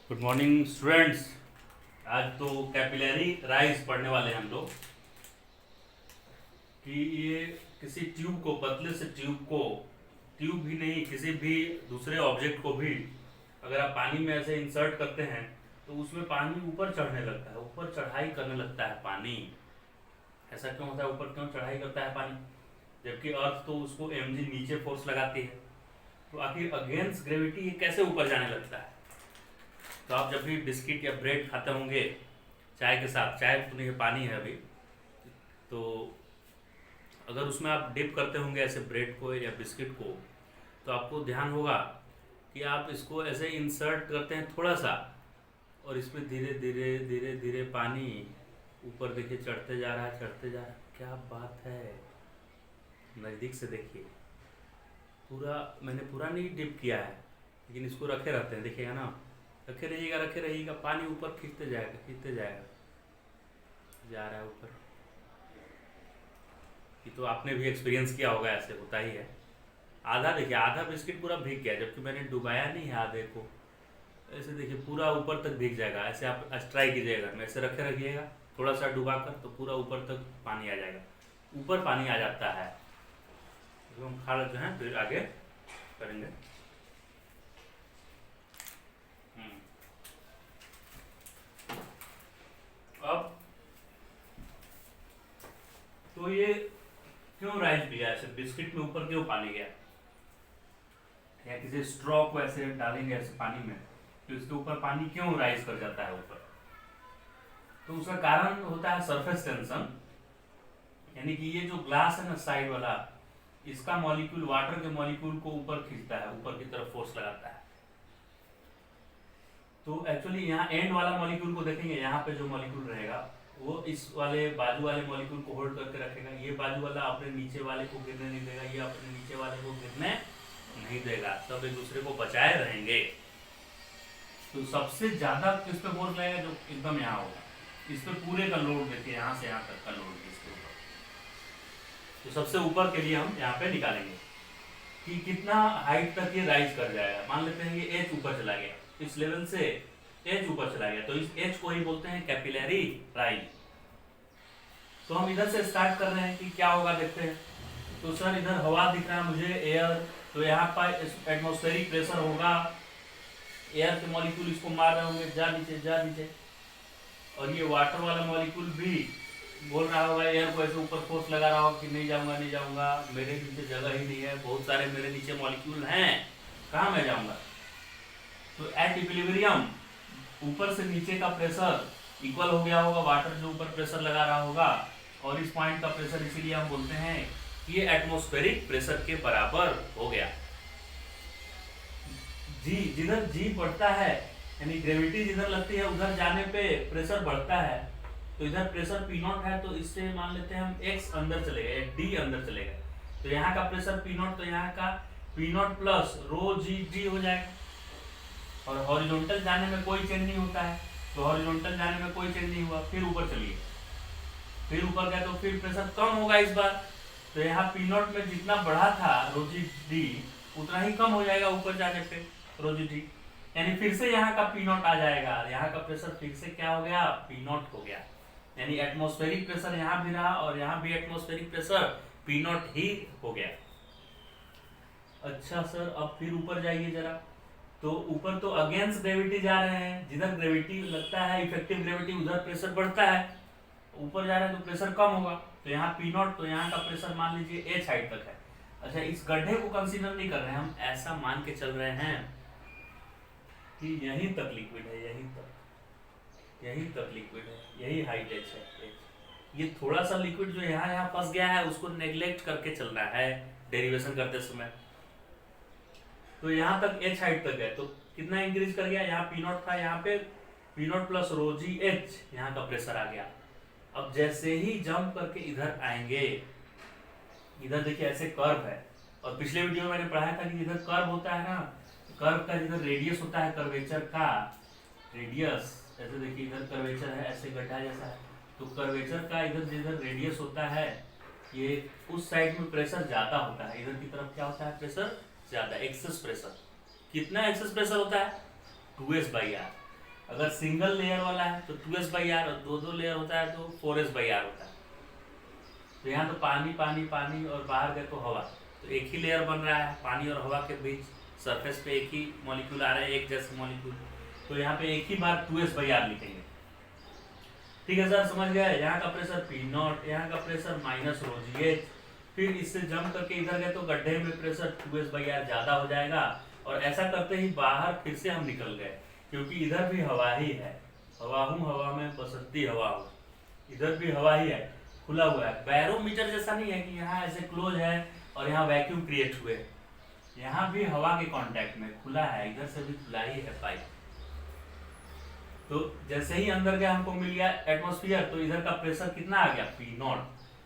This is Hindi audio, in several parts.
Good morning students. आज तो कैपिलरी राइज पढ़ने वाले हैं हम लोग कि ये किसी ट्यूब को, पतले से ट्यूब को, ट्यूब भी नहीं किसी भी दूसरे ऑब्जेक्ट को भी अगर आप पानी में ऐसे इंसर्ट करते हैं तो उसमें पानी ऊपर चढ़ने लगता है, ऊपर चढ़ाई करने लगता है पानी। ऐसा क्यों होता है? ऊपर क्यों चढ़ाई करता है पानी जबकि अर्थ तो उसको mg नीचे फोर्स लगाती है? तो आखिर अगेंस्ट ग्रेविटी ये कैसे ऊपर जाने लगता है? तो आप जब भी बिस्किट या ब्रेड खाते होंगे चाय के साथ, चाय तो नहीं पानी है अभी, तो अगर उसमें आप डिप करते होंगे ऐसे ब्रेड को या बिस्किट को, तो आपको ध्यान होगा कि आप इसको ऐसे इंसर्ट करते हैं थोड़ा सा और इसमें धीरे धीरे धीरे धीरे पानी ऊपर देखिए चढ़ते जा रहा है, चढ़ते जा रहा है। क्या बात है, नज़दीक से देखिए। पूरा मैंने पूरा नहीं डिप किया है लेकिन इसको रखे रहते हैं, देखिएगा ना, रखे रहिएगा रखे रहिएगा, पानी ऊपर खींचते जाएगा खींचते जाएगा, जा रहा है ऊपर। ये तो आपने भी एक्सपीरियंस किया होगा, ऐसे होता ही है। आधा देखिए, आधा बिस्किट पूरा भीग गया जबकि मैंने डुबाया नहीं है आधे को। ऐसे देखिए पूरा ऊपर तक भीग जाएगा। ऐसे आप ट्राई कीजिएगा, मैं ऐसे रखे रखिएगा थोड़ा सा डुबा कर, तो पूरा ऊपर तक पानी आ जाएगा, ऊपर पानी आ जाता है। तो हम खा लेते हैं फिर आगे करेंगे। अब तो ये क्यों राइज किया, ऐसे बिस्किट में ऊपर क्यों पानी गया, या किसी स्ट्रॉ को ऐसे डालेंगे ऐसे पानी में तो इसके ऊपर पानी क्यों राइज कर जाता है ऊपर? तो उसका कारण होता है सरफेस टेंशन। यानी कि ये जो ग्लास है ना साइड वाला, इसका मॉलिक्यूल वाटर के मॉलिक्यूल को ऊपर खींचता है, ऊपर की तरफ फोर्स लगाता है। तो एक्चुअली यहाँ एंड वाला मॉलिक्यूल को देखेंगे, यहाँ पे जो मॉलिक्यूल रहेगा वो इस वाले बाजू वाले मॉलिक्यूल को होल्ड करके रखेगा। ये बाजू वाला अपने नीचे वाले को गिरने नहीं देगा, ये अपने नीचे वाले को गिरने नहीं देगा, सब एक दूसरे को बचाए रहेंगे। तो सबसे ज्यादा किस पे फोर्स लगेगा? जो एकदम यहाँ होगा, इस पे पूरे का लोड देखिए, यहाँ से यहाँ तक का लोड इसके ऊपर। तो सबसे ऊपर के लिए हम यहाँ पे निकालेंगे कि कितना हाइट तक ये राइज कर जाएगा। मान लेते हैं ये एच ऊपर चला गया, इस लेवल से एच ऊपर चला गया, तो इस एच को ही बोलते हैं कैपिलरी राइज। तो हम इधर से स्टार्ट कर रहे हैं कि क्या होगा, देखते हैं। तो सर इधर हवा दिख रहा है मुझे, एयर, तो यहाँ पर एटमॉस्फेरिक प्रेशर होगा, एयर के मॉलिक्यूल इसको मार रहे होंगे, जा नीचे जा नीचे। और ये वाटर वाला मॉलिक्यूल भी बोल रहा होगा एयर को, ऐसे ऊपर फोर्स लगा रहा होगा कि नहीं जाऊंगा नहीं जाऊंगा, मेरे नीचे जगह ही नहीं है, बहुत सारे मेरे नीचे मॉलिक्यूल हैं, कहाँ मैं जाऊंगा। तो एट इक्विलिब्रियम ऊपर से नीचे का प्रेशर इक्वल हो गया होगा, वाटर जो ऊपर प्रेशर लगा रहा होगा, और इस पॉइंट का प्रेशर इसीलिए हम बोलते हैं कि ये एटमॉस्फेरिक प्रेशर के बराबर हो गया। जी, जिधर जी बढ़ता है यानी ग्रेविटी जिधर लगती है उधर जाने पे प्रेशर बढ़ता है। तो इधर प्रेशर पी नॉट है, तो इससे मान लेते हैं हम एक्स अंदर चलेगा या डी अंदर चलेगा, तो यहाँ का प्रेशर पी नॉट, तो यहाँ का P not plus row G D हो जाएगा। और हॉरिजॉन्टल जाने में कोई चेंज नहीं होता है, तो हॉरिजॉन्टल जाने में कोई चेंज नहीं हुआ। फिर ऊपर चलिए, फिर ऊपर गया तो फिर प्रेशर कम होगा इस बार, तो यहाँ पी नॉट में जितना बढ़ा था रोजी डी उतना ही कम हो जाएगा ऊपर जाने पे रोजी डी, यानी फिर से यहाँ का पी नॉट आ जाएगा, यहाँ का प्रेशर फिर से क्या हो गया, पी नॉट हो गया। यानी एटमॉस्फेरिक प्रेशर यहाँ भी रहा और यहाँ भी एटमॉस्फेरिक प्रेशर पी नॉट ही हो गया। अच्छा सर अब फिर ऊपर जाइए जरा, तो ऊपर तो अगेंस्ट ग्रेविटी जा रहे हैं, जिधर ग्रेविटी लगता है इफेक्टिव ग्रेविटी उधर प्रेशर बढ़ता है, ऊपर जा रहे हैं तो प्रेशर कम होगा। तो यहाँ पी नॉट, तो यहाँ का प्रेशर मान लीजिए एच हाइट तक है। अच्छा इस गड्ढे को कंसीडर नहीं कर रहे हैं हम, ऐसा मान के चल रहे हैं कि यहीं तक लिक्विड है, यहीं तक लिक्विड है, यही हाइट एच है। ये थोड़ा सा लिक्विड जो यहाँ यहाँ फंस गया है उसको नेग्लेक्ट करके चल रहा है डेरिवेशन करते समय। तो यहाँ तक एच हाइट तक है, तो कितना इंक्रीज कर गया, यहाँ पी नॉट था, यहाँ पे P not plus row g H, यहाँ का प्रेशर आ गया। अब जैसे ही जंप करके इधर आएंगे, इधर देखिए ऐसे कर्व है, और पिछले वीडियो में मैंने पढ़ाया था कि इधर कर्व होता है ना, कर्व का जिधर रेडियस होता है, कर्वेचर का रेडियस, ऐसे देखिए इधर कर्वेचर है ऐसे गड्ढा जैसा है, तो कर्वेचर का इधर जिधर रेडियस होता है ये उस साइड में प्रेशर ज्यादा होता है, इधर की तरफ क्या होता है, प्रेशर ज्यादा, एक्सेस प्रेशर। कितना एक्सेस प्रेशर होता है, 2s/r। अगर सिंगल लेयर वाला है तो 2s/r, और दो दो लेयर होता है तो 4s/r होता है। तो यहाँ तो पानी पानी पानी और बाहर गए तो हवा, तो एक ही लेयर बन रहा है पानी और हवा के बीच, सरफेस पे एक ही मॉलिक्यूल आ रहा है, एक जैसे मॉलिक्यूल, तो यहाँ पे एक ही बार 2s/r लिखेंगे। ठीक है सर, समझ गए। यहाँ का प्रेशर P0, यहाँ का प्रेशर -ρgh, फिर इससे जंप करके इधर गए तो गड्ढे में प्रेशर 2s/r ज्यादा हो जाएगा, और ऐसा करते ही बाहर फिर से हम निकल गए, क्योंकि इधर भी हवा ही है, हवा हूँ हवा में बसंती हवा हूँ, इधर भी हवा ही है, खुला हुआ है। बैरोमीटर जैसा नहीं है कि यहाँ ऐसे क्लोज है और यहाँ वैक्यूम क्रिएट हुए, यहाँ भी हवा के कांटेक्ट में खुला है, इधर से भी खुला ही है पाइप। तो जैसे ही अंदर गया हमको मिल गया एटमॉस्फेयर, तो इधर का प्रेशर कितना आ गया P0,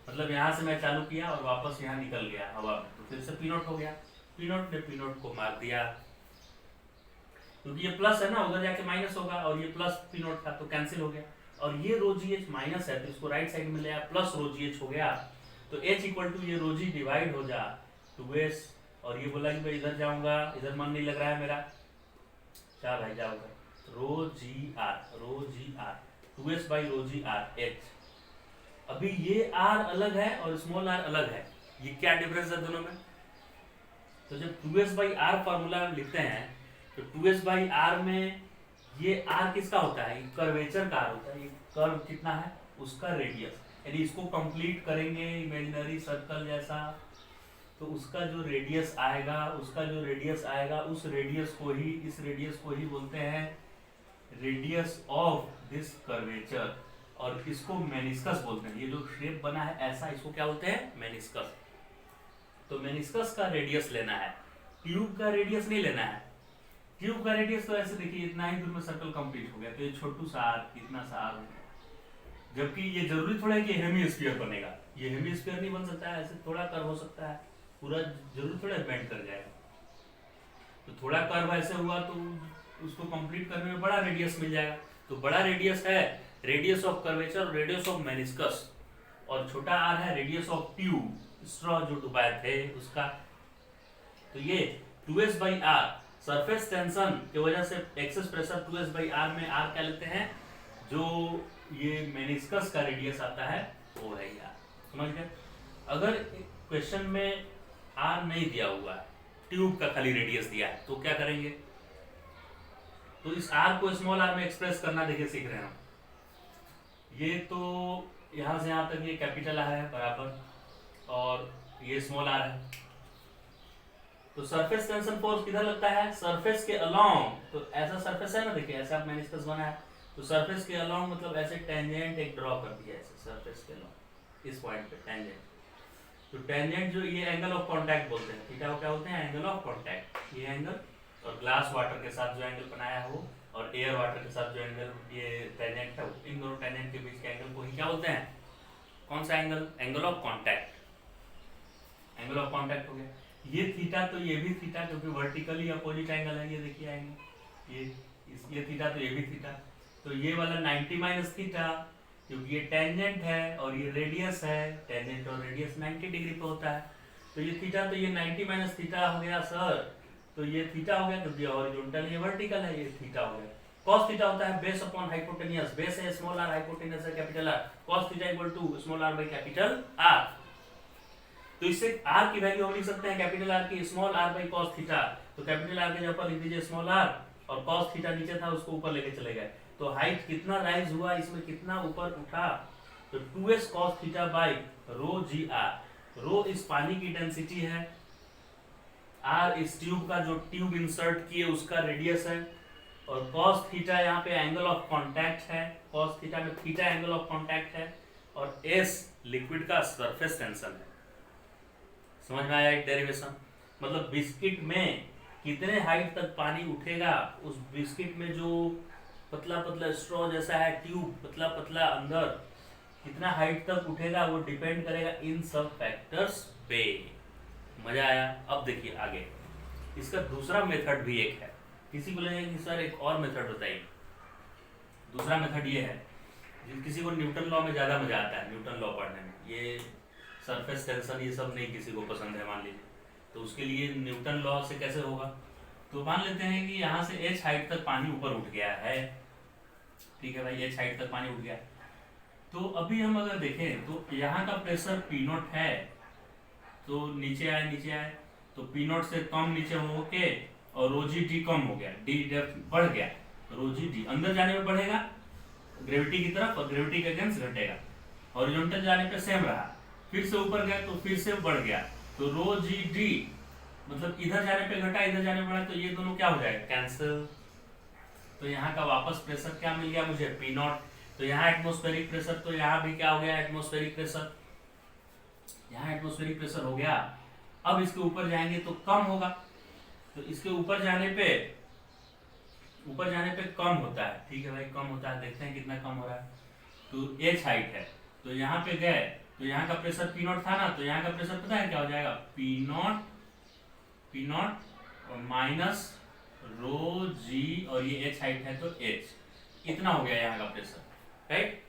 मतलब यहाँ से मैं चालू किया और वापस यहाँ निकल गया हवा में, तो फिर से P0 हो गया। P0 ने P0 को मार दिया, क्योंकि ये प्लस है ना, उधर जाके माइनस होगा, और ये प्लस P0 था तो कैंसिल हो गया, और ये ρgh माइनस है तो इसको राइट साइड में ले आया, प्लस ρgh हो गया, तो H इक्वल टू ये ρg डिवाइड हो जा 2s, और ये बोला कि मैं इधर जाऊंगा, इधर मन नहीं लग रहा है मेरा, चल भाई जाऊंगा, ρgr 2s/ρgr h। अभी ये r अलग है और स्मॉल r अलग है, ये क्या डिफरेंस है दोनों में? तो जब 2s/r फॉर्मूला लिखते हैं तो 2s/r में ये r किसका होता है? कर्वेचर का r होता है, ये कर्व कितना है उसका रेडियस, यदि इसको कंप्लीट करेंगे इमेजिनरी सर्कल जैसा, तो उसका जो रेडियस आएगा, उस रेडियस को ही, इस रेडियस को ही बोलते हैं रेडियस ऑफ दिस कर्वेचर, और इसको मेनिस्कस बोलते हैं। ये जो शेप बना है ऐसा, इसको क्या बोलते हैं? मेनिस्कस। तो मेनिस्कस का रेडियस लेना है, ट्यूब का रेडियस नहीं लेना है। ट्यूब का रेडियस तो ऐसे देखिए, इतना ही दूर में सर्कल कंप्लीट हो गया, तो ये छोटू सा आर, इतना सा आर हो गया, जबकि ये जरूरी थोड़ा है कि हेमीस्फीयर बनेगा, ये हेमीस्फीयर नहीं बन सकता है, ऐसे थोड़ा कर्व हो सकता है, पूरा जरूर थोड़ा बेंड कर जाएगा। तो थोड़ा कर्व ऐसे हुआ तो उसको कंप्लीट करने में बड़ा रेडियस मिल जाएगा, तो बड़ा रेडियस है radius of curvature, radius of meniscus, और छोटा आर है रेडियस ऑफ ट्यूब, स्ट्रॉ जो डुबाए थे उसका। तो ये 2s/r सरफेस टेंशन की वजह से एक्सेस प्रेशर 2s/r में r क्या लेते हैं, जो ये मेनिस्कस का रेडियस आता है वो है यार, समझ गए। अगर क्वेश्चन में r नहीं दिया हुआ है, ट्यूब का खाली रेडियस दिया है, तो क्या करेंगे? तो इस r को स्मॉल r में एक्सप्रेस करना देखिए सीख रहे हैं हम। ये तो यहाँ से यहाँ तक ये कैपिटल r है बराबर, और ये स्मॉल r है, तो सरफेस टेंशन फोर्स किधर लगता है? सरफेस के अलोंग। तो ऐसा सरफेस है ना, देखिए ऐसा मेनिस्कस बना है, तो सरफेस के अलोंग मतलब ऐसे टेंजेंट एक ड्रॉ कर दिया ऐसे सरफेस के अलोंग, इस पॉइंट पे टेंजेंट। तो टेंजेंट जो ये एंगल ऑफ कांटेक्ट बोलते हैं, थीटा को क्या बोलते हैं? एंगल ऑफ कांटेक्ट, ये एंगल, और ग्लास वाटर के साथ जो एंगल बनाया है वो, और एयर वाटर के साथ जो एंगल ये टेंजेंट है, इन दोनों टेंजेंट के बीच के एंगल को ही क्या बोलते हैं? कौन सा angle? Angle of contact. Angle of contact हो गया। ये थीटा तो ये भी थीटा, क्योंकि वर्टिकली अपोजिट एंगल है, ये देखिए एंगल, ये थीटा तो ये भी थीटा, तो ये वाला 90 माइनस थीटा, क्योंकि ये टेंजेंट है और ये रेडियस है, टेंजेंट और रेडियस 90 डिग्री पे होता है, तो ये थीटा तो ये 90 माइनस थीटा हो गया सर, तो ये थीटा हो गया, क्योंकि हॉरिजॉन्टल ये वर्टिकल है, ये थीटा हो गया। cos थीटा होता है बेस अपॉन हाइपोटेनियस, बेस है स्मॉल r, हाइपोटेनियस है capital R, cos theta equal to small r by capital R। तो इससे r की वैल्यू हम लिख सकते हैं कैपिटल R की small r by cos theta, तो कैपिटल R के जगह पर लिख दीजिए स्मॉल r, और cos थीटा नीचे था उसको ऊपर लेके चले गए, तो हाइट कितना राइज हुआ, इसमें कितना ऊपर उठा, तो 2s cos theta by rho g r. Rho इस पानी की डेंसिटी है, r इस ट्यूब का जो ट्यूब इंसर्ट किए उसका रेडियस है, और cos थीटा यहाँ पे एंगल ऑफ कांटेक्ट है, cos थीटा में थीटा एंगल ऑफ कांटेक्ट है, और s लिक्विड का सरफेस टेंशन है। समझ में आया एक डेरिवेशन? मतलब बिस्किट में कितने हाइट तक पानी उठेगा, उस बिस्किट में जो पतला पतला स्ट्रॉ जैसा है ट्यूब, पतला पतला अंदर कितना हाइट तक उठेगा, वो डिपेंड करेगा इन सब फैक्टर्स पे। मजा आया? अब देखिए आगे, इसका दूसरा मेथड भी एक है। किसी को लगेगा कि सर एक और मेथड बताइए। दूसरा मेथड ये है, किसी को न्यूटन लॉ में ज्यादा मजा आता है, न्यूटन लॉ पढ़ने में, ये सरफेस टेंशन ये सब नहीं किसी को पसंद है मान लीजिए, तो उसके लिए न्यूटन लॉ से कैसे होगा? तो मान लेते हैं कि यहाँ से h हाइट तक पानी ऊपर उठ गया है, ठीक है भाई, एच हाइट तक पानी उठ गया। तो अभी हम अगर देखें तो यहाँ का प्रेशर पी नॉट है, तो नीचे आए तो पी नॉट से कम नीचे होके और रो जी डी कम हो गया, डी डेप्थ बढ़ गया, रो जी डी अंदर जाने में बढ़ेगा ग्रेविटी की तरफ और ग्रेविटी के अगेंस्ट घटेगा, हॉरिजॉन्टल जाने पे सेम रहा, फिर से ऊपर गया तो फिर से बढ़ गया, तो रो जी डी मतलब इधर जाने पे घटा इधर जाने पे बढ़ा, तो ये दोनों क्या हो जाएगा, कैंसिल। तो यहाँ का वापस प्रेशर क्या मिल गया मुझे, पी नॉट। तो यहाँ एटमॉस्फेरिक प्रेशर, तो यहाँ भी क्या हो गया, एटमॉस्फेरिक प्रेशर, यहाँ एटमॉस्फेरिक प्रेशर हो गया। अब इसके ऊपर जाएंगे तो कम होगा, तो इसके ऊपर जाने पे कम होता है, ठीक है भाई कम होता है, देखते हैं कितना कम हो रहा है। तो एच हाइट है, तो यहाँ पे गए तो यहाँ का प्रेशर पी नॉट था ना, तो यहाँ का प्रेशर पता है क्या हो जाएगा, पी नॉट और माइनस रो जी, और ये एच हाइट है तो एच, इतना हो गया यहाँ का प्रेशर, राइट।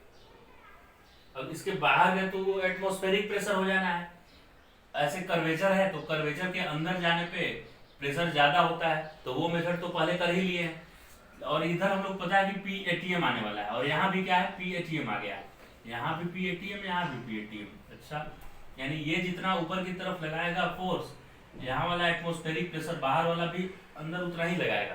अब इसके बाहर गए तो वो एटमॉस्फेरिक प्रेशर हो जाना है। ऐसे कर्वेचर है तो कर्वेचर के अंदर जाने पे प्रेशर ज्यादा होता है, तो वो मेथड तो पहले कर ही लिए हैं। और इधर हम लोग पता है कि पी एटीएम आने वाला है, और यहाँ भी क्या है, पी एटीएम आ गया है, यहाँ भी पी एटीएम, यहाँ भी पी एटीएम। अच्छा, यानी ये जितना ऊपर की तरफ लगाएगा फोर्स, यहाँ वाला एटमॉस्फेरिक प्रेशर बाहर वाला भी अंदर उतना ही लगाएगा।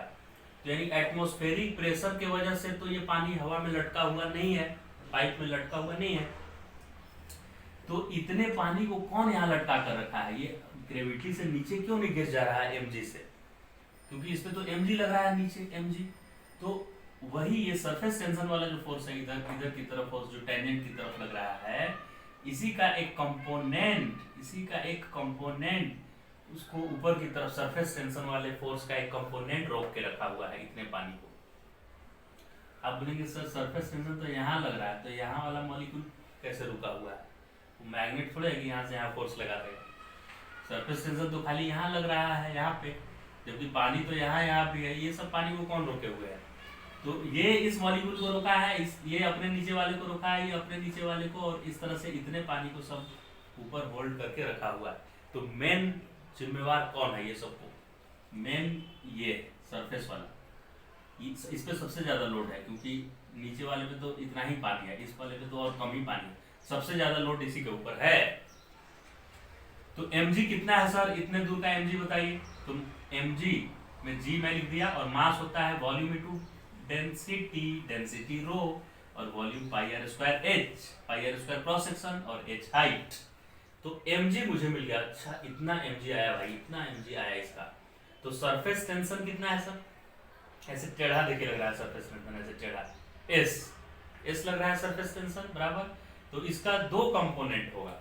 तो यानी एटमॉस्फेरिक प्रेशर की वजह से तो ये पानी हवा में लटका हुआ नहीं है, पाइप में लटका हुआ नहीं है। तो इतने पानी को कौन यहाँ लटका कर रखा है, ये ग्रेविटी से नीचे क्यों नहीं गिर जा रहा है mg से, क्योंकि इसमें तो mg लग रहा है नीचे, mg। तो वही ये सरफेस टेंशन वाला जो फोर्स है, इधर की तरफ फोर्स जो टेंजेंट की तरफ लग रहा है, इसी का एक कंपोनेंट उसको ऊपर की तरफ सरफेस टेंशन वाले फोर्स का एक कंपोनेंट रोक के रखा हुआ है इतने पानी को। आप बोलेंगे सर सरफेस टेंशन तो यहाँ लग रहा है, तो यहाँ वाला मॉलिक्यूल कैसे रुका हुआ है, वो मैग्नेट थोड़ा है कि यहाँ से यहाँ फोर्स लगा देगा। सरफेस टेंशन तो खाली यहाँ लग रहा है यहाँ पे, जबकि पानी तो यहाँ भी है, ये सब पानी को कौन रोके हुए है, तो ये इस मॉलिक्यूल को रोका है, ये अपने नीचे वाले को रोका है, ये अपने नीचे वाले को, और इस तरह से इतने पानी को सब ऊपर होल्ड करके रखा हुआ है। तो मेन जिम्मेवार कौन है ये सबको, मेन ये सरफेस वाला, इस पे सबसे ज्यादा लोड है, क्योंकि नीचे वाले पे तो इतना ही पानी है, इस वाले पे तो और कम ही पानी है, सबसे ज्यादा लोड इसी के ऊपर है। तो mg कितना है सर, इतने दूर का mg बताइए। तो mg में g मैं लिख दिया, और मास होता है वॉल्यूम इनटू डेंसिटी रो, और volume pi r square cross section, और h हाइट। तो mg मुझे मिल गया, अच्छा इतना mg आया भाई, इतना mg आया इसका। तो सरफेस टेंशन कितना है सर, ऐसे टेढ़ा देखिए लग रहा है सरफेस टेंशन, ऐसे टेढ़ा एस लग रहा है सरफेस टेंशन बराबर। तो इसका दो कंपोनेंट होगा,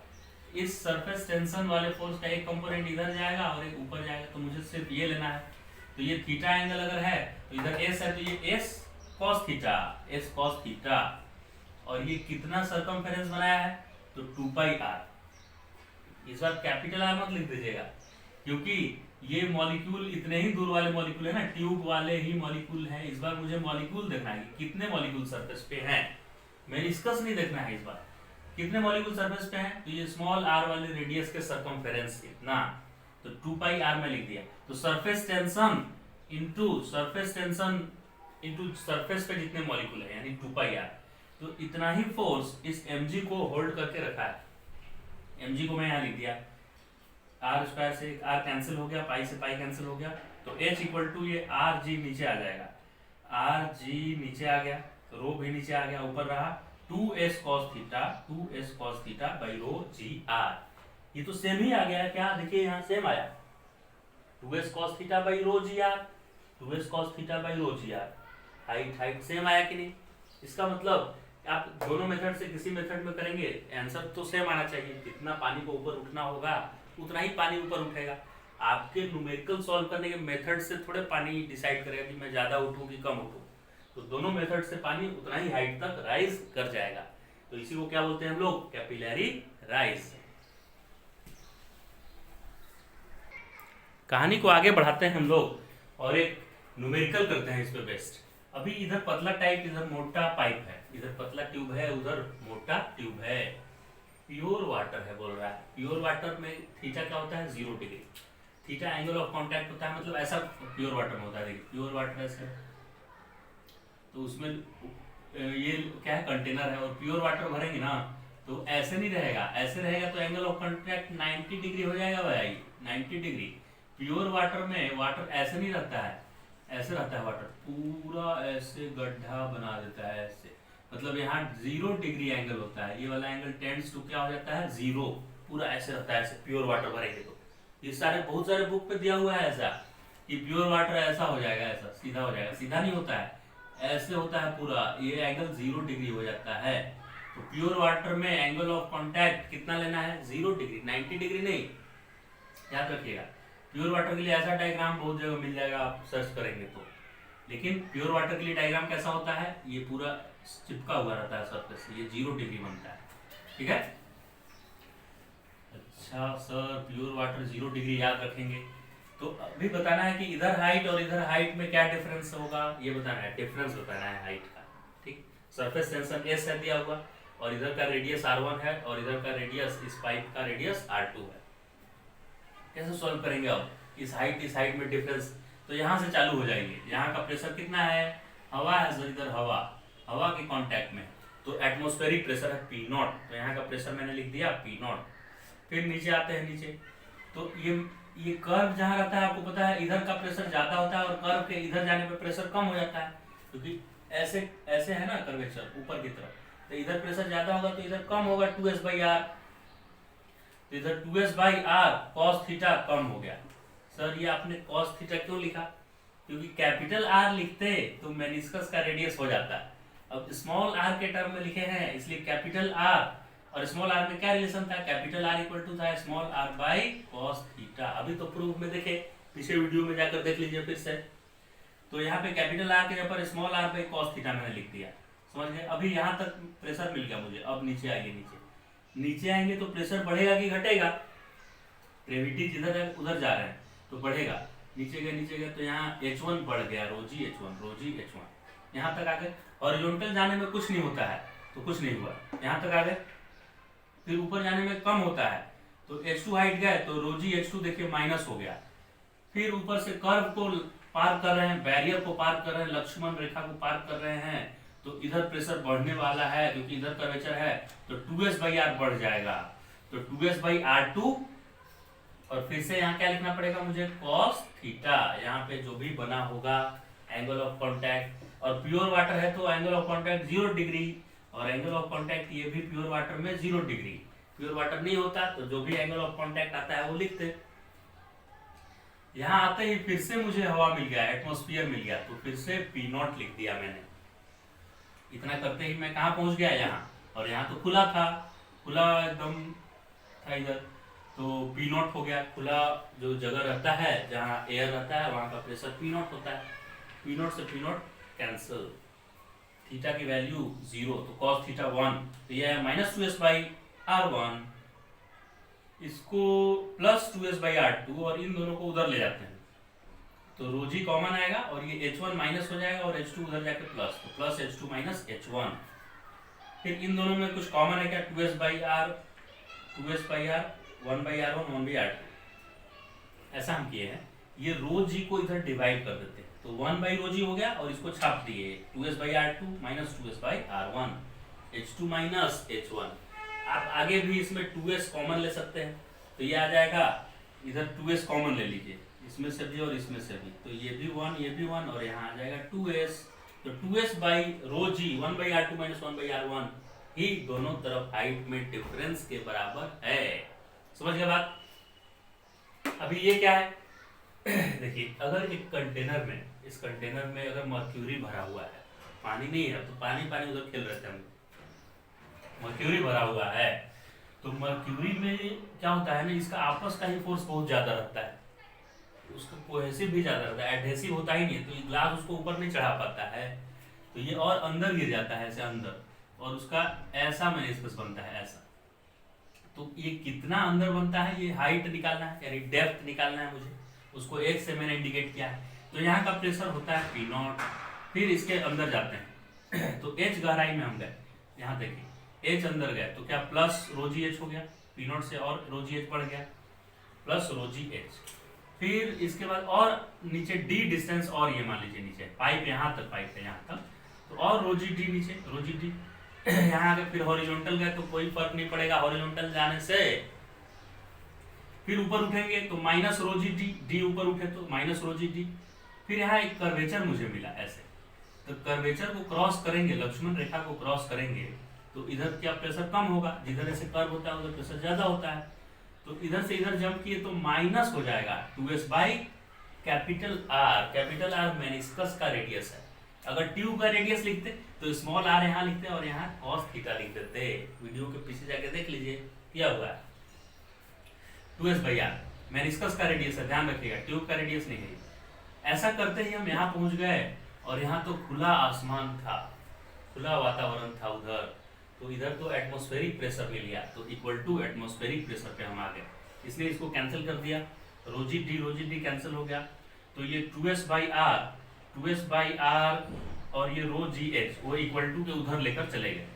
इस सरफेस टेंशन वाले फोर्स का एक कंपोनेंट इधर जाएगा और एक ऊपर जाएगा, तो मुझे सिर्फ ये लेना है। तो ये थीटा एंगल अगर है तो इधर एस है, तो ये एस कॉस थीटा, और ये कितना सरकमफेरेंस बनाया है, तो 2 पाई आर। इस बार कैपिटल आर मत लिख दीजिएगा, क्योंकि ये मॉलिक्यूल इतने ही दूर वाले मॉलिक्यूल है ना, ट्यूब वाले ही मॉलिक्यूल हैं। इस बार मुझे मॉलिक्यूल देखना है कि कितने मॉलिक्यूल सरफेस पे हैं, मेनिस्कस नहीं देखना है इस बार, कितने मॉलिक्यूल सरफेस पे हैं। तो ये स्मॉल आर वाले रेडियस के सरकमफेरेंस इतना, तो 2 पाई आर में लिख दिया। तो सरफेस टेंशन इनटू सरफेस पे जितने मॉलिक्यूल है, यानी 2 पाई आर, तो इतना ही फोर्स इस mg को होल्ड करके रखा है। mg को मैं यहाँ लिख दिया, आर स्क्वायर से आर कैंसिल हो गया, पाई से पाई कैंसिल हो गया, तो h इक्वल टू ये आर जी नीचे आ जाएगा, आर जी नीचे आ गया, रो भी नीचे आ गया, ऊपर रहा 2s cos theta by rho g r. ये तो सेम ही आ गया है क्या, देखिए यहाँ सेम आया, 2s cos theta by rho g r, 2s cos theta by rho g r. Height same आया कि नहीं, इसका मतलब आप दोनों मेथड से किसी मेथड में करेंगे आंसर तो सेम आना चाहिए, जितना पानी को ऊपर उठना होगा उतना ही पानी ऊपर उठेगा। आपके न्यूमेरिकल सॉल्व करने के मेथड से थोड़े पानी डिसाइड करेगा कि मैं ज्यादा उठूं कि कम उठूं, तो दोनों मेथड से पानी उतना ही हाइट तक राइज कर जाएगा। तो इसी को क्या बोलते हैं हम लोग, कैपिलरी राइज। कहानी को आगे बढ़ाते हैं हम लोग और एक न्यूमेरिकल करते हैं इस पे बेस्ट। अभी इधर पतला टाइप, इधर मोटा पाइप है, इधर पतला ट्यूब है, उधर मोटा ट्यूब है, प्योर वाटर है बोल रहा है। प्योर वाटर में थीटा क्या होता है, 0 degree, theta angle of contact होता है, मतलब ऐसा प्योर वाटर में होता है। देखिए प्योर वाटर ऐसे, तो उसमें ये क्या है, कंटेनर है और प्योर वाटर भरेंगे ना तो ऐसे नहीं रहेगा, ऐसे रहेगा तो एंगल ऑफ कॉन्टैक्ट 90 डिग्री हो जाएगा भाई, 90 डिग्री। प्योर वाटर में वाटर ऐसे नहीं रहता है, ऐसे रहता है वाटर, पूरा ऐसे गड्ढा बना देता है ऐसे, मतलब यहाँ 0 डिग्री एंगल होता है, ये वाला एंगल टेंड्स टू क्या हो जाता है 0, पूरा ऐसे रहता है, ऐसे प्योर वाटर भरेंगे तो। ये सारे बहुत सारे बुक पे दिया हुआ है ऐसा कि प्योर वाटर ऐसा हो जाएगा, ऐसा सीधा हो जाएगा, सीधा नहीं होता है, ऐसे होता है पूरा, ये एंगल 0 डिग्री हो जाता है। तो प्योर वाटर में एंगल ऑफ कांटेक्ट कितना लेना है 0 डिग्री, 90 डिग्री नहीं, याद रखिएगा। प्योर वाटर के लिए ऐसा डायग्राम बहुत जगह मिल जाएगा, आप सर्च करेंगे तो। लेकिन प्योर वाटर के लिए डायग्राम कैसा होता है, ये पूरा चिपका हुआ रहता है सरफेस से, ये 0 डिग्री बनता है, ठीक है। अच्छा सर, प्योर वाटर 0 डिग्री याद रखेंगे, तो अभी बताना है कि इधर हाइट और इधर हाइट में क्या डिफरेंस होगा, ये बताना है, डिफरेंस बताना है हाइट का, ठीक। सरफेस टेंशन एस है दिया हुआ, और इधर का रेडियस r1 है, और इधर का रेडियस, इस पाइप का रेडियस r2 है। कैसे सॉल्व करेंगे अब इस हाइट में डिफरेंस, तो यहाँ से चालू हो जाएंगे। यहाँ का प्रेशर कितना है, हवा है सर, इधर हवा के कांटेक्ट में, तो एटमॉस्फेरिक प्रेशर है P0, तो यहाँ का प्रेशर मैंने लिख दिया P0। फिर नीचे आते हैं, नीचे तो ये कर्व जहाँ रहता है, आपको पता है इधर का प्रेशर ज्यादा होता है और कर्व के इधर जाने पे प्रेशर कम हो जाता है, क्योंकि ऐसे ऐसे है ना कर्वेचर ऊपर की तरफ, तो इधर प्रेशर ज्यादा होगा तो इधर कम होगा 2s/r, तो इधर 2s/r cos थीटा कम हो गया। सर ये आपने cos थीटा क्यों लिखा, क्योंकि कैपिटल R लिखते तो मेनिस्कस का रेडियस हो जाता है, अब स्मॉल r के टर्म में लिखे हैं इसलिए कैपिटल R, और स्मॉल r में क्या रिलेशन था, कैपिटल R इक्वल टू था small r by cos theta. अभी तो प्रूफ में देखे, पीछे वीडियो में जाकर देख लीजिए फिर से। तो यहाँ पे कैपिटल R के जगह पर small r by cos theta मैंने लिख दिया, समझ गए। अभी यहाँ तक प्रेशर मिल गया मुझे, अब नीचे आएंगे, नीचे आएंगे तो प्रेशर बढ़ेगा कि घटेगा, ग्रेविटी जिधर है उधर जा रहे हैं तो बढ़ेगा। नीचे गए तो यहाँ H1 बढ़ गया, रोजी H1। यहाँ तक आ गए, हॉरिजॉन्टल जाने में कुछ नहीं होता है तो कुछ नहीं हुआ, यहाँ तक आ गए। फिर ऊपर जाने में कम होता है तो H2 हाइट गए तो रोजी H2 देखिए माइनस हो गया। फिर ऊपर से कर्व को पार कर रहे हैं, बैरियर को पार कर रहे हैं, लक्ष्मण रेखा को पार कर रहे हैं, तो इधर प्रेशर बढ़ने वाला है क्योंकि इधर कर्वेचर है, तो 2s/r बढ़ जाएगा, तो 2s/r2, और फिर से यहाँ क्या लिखना पड़ेगा मुझे, cos थीटा, यहाँ पे जो भी बना होगा एंगल ऑफ कांटेक्ट, और प्योर वाटर है तो एंगल ऑफ कांटेक्ट 0 डिग्री, और एंगल ऑफ कांटेक्ट ये भी प्योर वाटर में 0 डिग्री। प्योर वाटर नहीं होता तो जो भी एंगल ऑफ कांटेक्ट आता है वो लिखते। यहाँ आते ही फिर से मुझे हवा मिल गया, एटमॉस्फेयर मिल गया, तो फिर से P0 लिख दिया मैंने। इतना करते ही मैं कहाँ पहुंच गया, यहाँ, और यहाँ तो खुला था, खुला एकदम था इधर, तो P0 हो गया। खुला जो जगह रहता है जहाँ एयर रहता है वहाँ का प्रेशर P0 होता है, P0 से P0 कैंसिल, थीटा की वैल्यू 0, तो cos थीटा 1, तो यह है -2s/r1, इसको +2s/r2, और इन दोनों को उधर ले जाते हैं तो रोजी कॉमन आएगा और ये H1 माइनस हो जाएगा और H2 उधर जाके प्लस, तो प्लस H2 माइनस H1। फिर इन दोनों में कुछ कॉमन है क्या, 2s/r 1/r1 1/r2, ऐसा हम किए हैं। ये रो जी को इधर डिवाइड कर देते हैं तो 1/ρg हो गया और इसको छाप दिए 2s/r2 minus 2s/r1, H2 minus H1। आप आगे भी इसमें 2s कॉमन ले सकते हैं, तो ये आ जाएगा, इधर 2s कॉमन ले लीजिए, इसमें से भी और इसमें से भी, तो ये भी 1 ये भी 1 और यहाँ आ जाएगा 2s, तो 2s/ρg 1/r2 माइनस 1/r1 ही दोनों तरफ हाइट में डिफरेंस के बराबर है। समझ गए बात। अभी ये क्या है देखिए, अगर एक कंटेनर में, इस कंटेनर में अगर मर्क्यूरी भरा हुआ है, पानी नहीं है तो पानी उधर खेल रहे थे हम, मर्क्यूरी भरा हुआ है, तो मर्क्यूरी में क्या होता है ना, इसका आपस का ही फोर्स बहुत ज्यादा रहता है, उसका कोहेसिव भी ज्यादा रहता है, एडहेसिव होता ही नहीं, तो ग्लास उसको ऊपर नहीं चढ़ा पाता है, तो ये और अंदर गिर जाता है ऐसे अंदर, और उसका ऐसा मेनिस्कस बनता है ऐसा। तो ये कितना अंदर बनता है, ये हाइट निकालना है, यानी डेप्थ निकालना है मुझे, उसको एक से मैंने इंडिकेट किया है। तो यहाँ का प्रेशर होता है P0, फिर इसके अंदर जाते हैं तो H गहराई में हम गए, यहाँ देखिए H अंदर गए तो क्या प्लस ρg H हो गया, P0 से और ρg H बढ़ गया, प्लस ρg H। फिर इसके बाद और नीचे D डिस्टेंस, और ये मान लीजिए नीचे पाइप यहाँ तक, पाइप है यहाँ तक, तो और रो जी डी नीचे, रो जी डी यहाँ आगे फिर हॉरिजॉन्टल गए तो कोई फर्क नहीं पड़ेगा, हॉरिजॉन्टल जाने से फिर ऊपर उठेंगे तो minus rho G D, D ऊपर उठे तो माइनस रो जी डी। फिर यहाँ एक कर्वेचर मुझे मिला ऐसे, तो कर्वेचर को क्रॉस करेंगे, लक्ष्मण रेखा को क्रॉस करेंगे तो इधर क्या प्रेशर कम होगा, जिधर ऐसे कर्व होता है उधर प्रेशर ज्यादा होता है। तो इधर से इधर जंप किए तो माइनस हो जाएगा 2s by capital R meniscus का रेडियस है। अगर ट्यूब का रेडियस लिखते तो स्मॉल आर यहाँ लिखते और यहाँ कॉस थीटा लिख देते। वीडियो के पीछे जाके देख लीजिए क्या हुआ है। 2s बाई आर मेनिस्कस का रेडियस है, ध्यान रखिएगा, ट्यूब का रेडियस नहीं है। ऐसा करते ही हम यहाँ पहुंच गए और यहाँ तो खुला आसमान था, खुला वातावरण था उधर, तो इधर तो एटमॉस्फेरिक प्रेशर ले लिया तो इक्वल टू एटमॉस्फेरिक प्रेशर पे हम आ गए, इसलिए इसको कैंसिल कर दिया, रोजी डी कैंसिल हो गया। तो ये 2s बाई आर और ये रो जी एच वो इक्वल टू के उधर लेकर चले गए,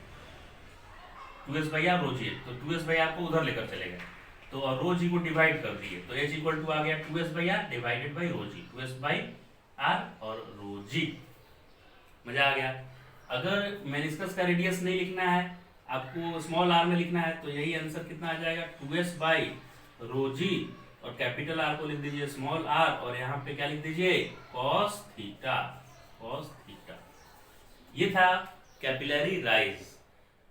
2s by r rho g h, तो 2s बाई आर को उधर लेकर चले गए तो और रो जी को डिवाइड कर दिए तो h इक्वल टू आ गया 2s by r divided by rho g, 2s by r और रो जी। मजा आ गया। अगर मेनिस्कस का रेडियस नहीं लिखना है, आपको स्मॉल आर में लिखना है तो यही आंसर कितना आ जाएगा 2s बाई रो जी और कैपिटल आर को लिख दीजिए स्मॉल आर और यहाँ पे क्या लिख दीजिए cos थीटा, cos थीटा। ये था कैपिलरी राइज।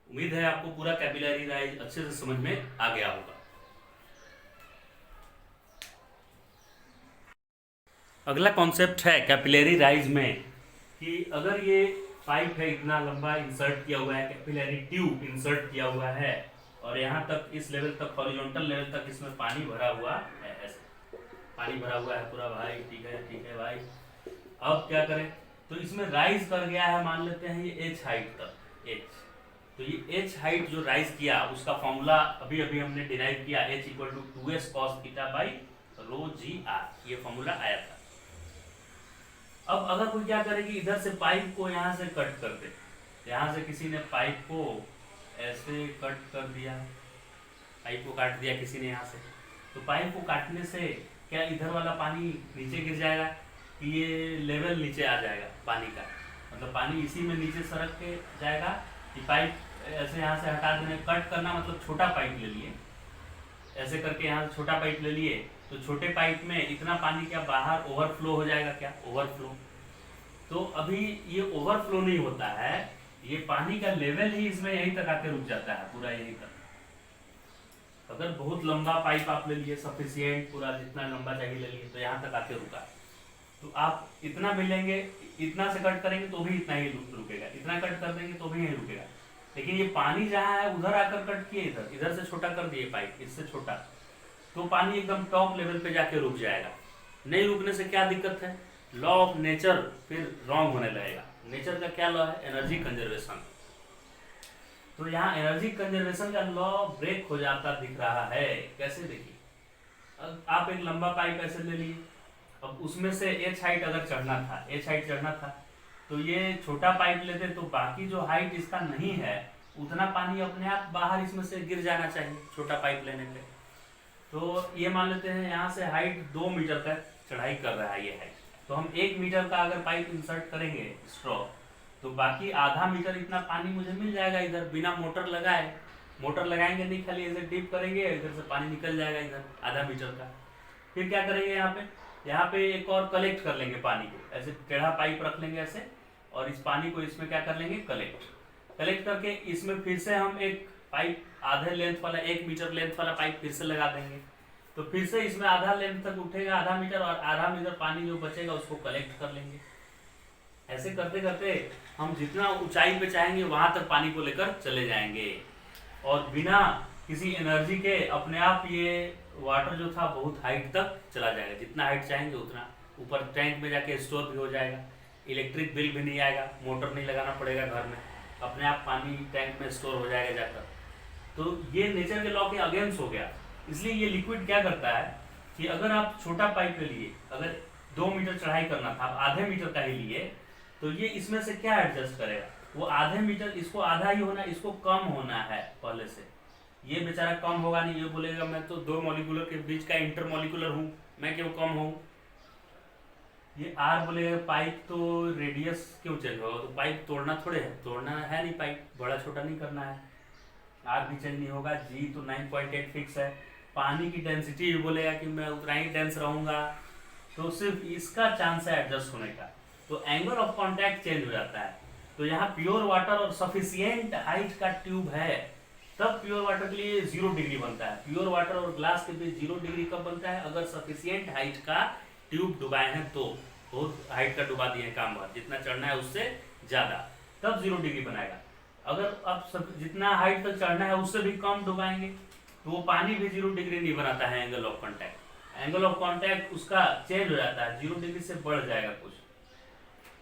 उम्मीद है आपको पूरा कैपिलरी राइज अच्छे से समझ में आ गया होगा। अगला कॉन्सेप्ट है कैपिलरी राइज में कि अगर ये पाइप है इतना लंबा इंसर्ट किया हुआ है, कैपिलरी ट्यूब इंसर्ट किया हुआ है और यहाँ तक इस लेवल तक हॉरिजॉन्टल लेवल तक इसमें पानी भरा हुआ है, ऐसे पानी भरा हुआ है पूरा भाई, ठीक है भाई। अब क्या करें, तो इसमें राइज कर गया है, मान लेते हैं ये h हाइट तक, h, तो ये h हाइट जो राइज किया उसका फॉर्मूला अभी अभी हमने डिराइव किया, h equal to 2s cos theta by rho g r, ये फॉर्मूला आया था। अब अगर कोई क्या करेगी, इधर से पाइप को यहाँ से कट कर दे, यहाँ से किसी ने पाइप को ऐसे कट कर दिया, पाइप को काट दिया किसी ने यहाँ से, तो पाइप को काटने से क्या इधर वाला पानी नीचे गिर जाएगा कि ये लेवल नीचे आ जाएगा पानी का, मतलब पानी इसी में नीचे सरक के जाएगा कि पाइप ऐसे यहाँ से हटा देने, कट करना मतलब छोटा पाइप ले लिए, ऐसे करके यहाँ से छोटा पाइप ले लिए तो छोटे पाइप में इतना पानी क्या बाहर ओवरफ्लो हो जाएगा, क्या ओवरफ्लो। तो अभी ये ओवरफ्लो नहीं होता है, ये पानी का लेवल ही इसमें यहीं तक आके रुक जाता है, पूरा यहीं तक। अगर बहुत लंबा पाइप आप ले लिए, सफिशिएंट पूरा जितना लंबा चाहिए ले लिए, तो यहाँ तक आके रुका, तो आप इतना भी लेंगे, इतना से कट करेंगे तो भी इतना ही रुकेगा, इतना कट कर देंगे तो भी यही रुकेगा। लेकिन ये पानी जहाँ है उधर आकर कट किए, इधर से छोटा कर दिए पाइप, इससे छोटा, तो पानी एकदम टॉप लेवल पे जाके रुक जाएगा। नहीं रुकने से क्या दिक्कत है, लॉ ऑफ नेचर फिर रॉन्ग होने लगेगा। नेचर का क्या लॉ है, एनर्जी कंजर्वेशन। तो यहाँ एनर्जी कंजर्वेशन का लॉ ब्रेक हो जाता दिख रहा है। कैसे, देखिए, अब आप एक लंबा पाइप ऐसे ले लिए, अब उसमें से h हाइट अगर चढ़ना था, h हाइट चढ़ना था, तो ये छोटा पाइप लेते तो बाकी जो हाइट इसका नहीं है उतना पानी अपने आप बाहर इसमें से गिर जाना चाहिए, छोटा पाइप लेने पे। तो ये मान लेते हैं यहाँ से हाइट 2 मीटर तक चढ़ाई कर रहा है ये हाइट, तो हम 1 मीटर का अगर पाइप इंसर्ट करेंगे स्ट्रॉ, तो बाकी आधा मीटर इतना पानी मुझे मिल जाएगा इधर बिना मोटर लगाए। मोटर लगाएंगे नहीं, खाली ऐसे डिप करेंगे, इधर से पानी निकल जाएगा इधर आधा मीटर का। फिर क्या करेंगे, यहाँ पे एक और कलेक्ट कर लेंगे पानी को, ऐसे टेढ़ा पाइप रख लेंगे ऐसे, और इस पानी को इसमें क्या कर लेंगे, कलेक्ट करके इसमें फिर से हम एक पाइप आधे लेंथ वाला, 1 मीटर लेंथ वाला पाइप फिर से लगा देंगे, तो फिर से इसमें आधा लेंथ तक उठेगा, आधा मीटर, और आधा मीटर पानी जो बचेगा उसको कलेक्ट कर लेंगे। ऐसे करते करते हम जितना ऊंचाई पे चाहेंगे वहां तक पानी को लेकर चले जाएंगे, और बिना किसी एनर्जी के अपने आप ये वाटर जो था बहुत हाइट तक चला जाएगा, जितना हाइट चाहेंगे उतना ऊपर टैंक में जाके स्टोर भी हो जाएगा, इलेक्ट्रिक बिल भी नहीं आएगा, मोटर नहीं लगाना पड़ेगा घर में, अपने आप पानी टैंक में स्टोर हो जाएगा जाकर। तो ये नेचर के लॉ के अगेंस्ट हो गया। इसलिए ये लिक्विड क्या करता है कि अगर आप छोटा पाइप ले लिए, अगर 2 मीटर चढ़ाई करना था, आप आधे मीटर का ही लिए, तो ये इसमें से क्या एडजस्ट करेगा, वो आधे मीटर, इसको आधा ही होना, इसको कम होना है पहले से। ये बेचारा कम होगा नहीं, ये बोलेगा मैं तो 2 मॉलिक्यूलर के बीच का इंटरमॉलिक्यूलर हूँ, मैं क्यों कम हूँ। ये आर बोलेगा पाइप तो रेडियस क्यों चेंज होगा, तो पाइप तोड़ना थोड़े है, तोड़ना है नहीं, पाइप बड़ा छोटा नहीं करना है, आर भी चेंज नहीं होगा। जी तो 9.8 फिक्स है। पानी की डेंसिटी भी बोलेगा कि मैं उतना ही डेंस रहूंगा, तो सिर्फ इसका चांस है एडजस्ट होने का, तो एंगल ऑफ कांटेक्ट चेंज हो जाता है। तो यहाँ प्योर वाटर और सफिशियंट हाइट का ट्यूब है, तब प्योर वाटर के लिए 0 डिग्री बनता है। प्योर वाटर और ग्लास के बीच 0 डिग्री कब बनता है, अगर सफिशियंट हाइट का ट्यूब डुबाए हैं, तो बहुत हाइट का डुबा दिए काम भर, जितना चढ़ना है उससे ज्यादा, तब 0 डिग्री बनाएगा। अगर अब सब जितना हाइट तक चढ़ना है उससे भी कम डुबाएंगे तो वो पानी भी 0 डिग्री नहीं बनाता है angle of contact. Angle of contact उसका चेंज हो जाता है, 0 डिग्री से बढ़ जाएगा कुछ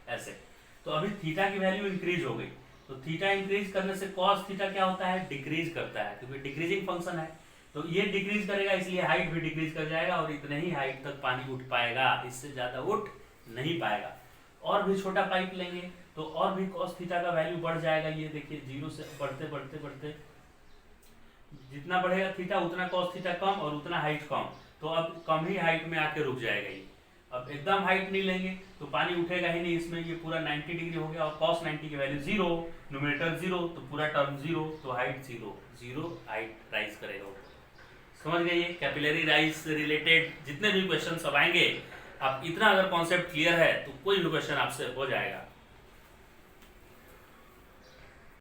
ऐसे। तो अभी थीटा की वैल्यू इंक्रीज हो गई, तो थीटा इंक्रीज करने से कॉस थीटा क्या होता है, डिक्रीज करता है, क्योंकि डिक्रीजिंग फंक्शन है। तो ये डिक्रीज करेगा, इसलिए हाइट भी डिक्रीज कर जाएगा और इतने ही हाइट तक पानी उठ पाएगा, इससे ज्यादा उठ नहीं पाएगा। और भी छोटा पाइप लेंगे तो और भी कॉस थीटा का वैल्यू बढ़ जाएगा। ये देखिए 0 से बढ़ते बढ़ते बढ़ते जितना बढ़ेगा थीटा उतना कॉस थीटा कम और उतना हाइट कम, तो अब कम ही हाइट में आके रुक जाएगा ये। अब एकदम हाइट नहीं लेंगे तो पानी उठेगा ही नहीं इसमें, ये पूरा 90 डिग्री हो गया और cos 90 की वैल्यू 0, न्यूमरेटर 0, तो पूरा टर्म 0, तो हाइट 0, 0 हाइट राइज करेगा। समझ गए, ये कैपिलरी राइज से रिलेटेड जितने भी क्वेश्चन सब आएंगे, आप इतना अगर कॉन्सेप्ट क्लियर है तो कोई भी क्वेश्चन आपसे हो जाएगा।